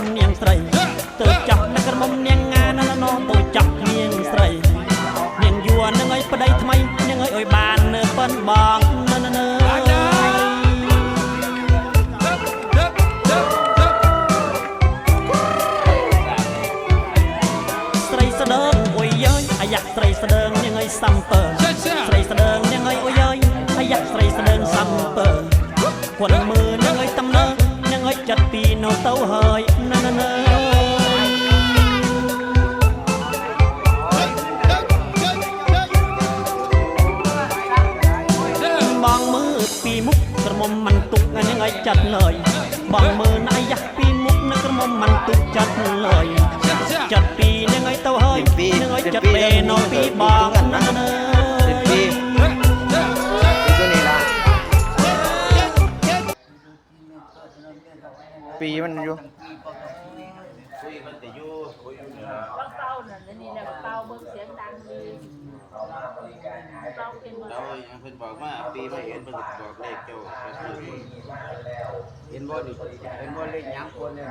มเนียงใส่ตัวจับในกระมุมเนียงงานนั่นน้องตัวจับเนียงใส่เนียงยัวนึงไอ้ประเดี๋ยวทำไมนึงไอ้โอยบานเนื้อเปิ้นบองนั่นใส่เสด็งโอยเย้ยอยากใส่เสด็งยังไงซ้ำเปิดใส่เสด็งยังไงโอยเย้ยอยากใส่เสด็งซ้ำเปิดควันมือยังไงตำเนื้อยังไงจัดปีโนเต้าเฮยนั่นบางมือปีมุกกระมมมันตุกยังไงจัดเลยบางมือนายอยากปีมุกนักกระมมมันตุกจัดเลยจัดปียังไงเต้าเฮยยังไงจัดเปนอปีบางนั่นปีมันอยู่เต้าน่ะนี่แหละเต้าเบิ้งเสียงดังเลยเต้าเป็นเรายังเพิ่นบอกว่าปีไม่เห็นเพิ่นบอกเลขเจ้าก็คือ เห็นบ่ดิเห็นบ่เลขยังคนเนี่ย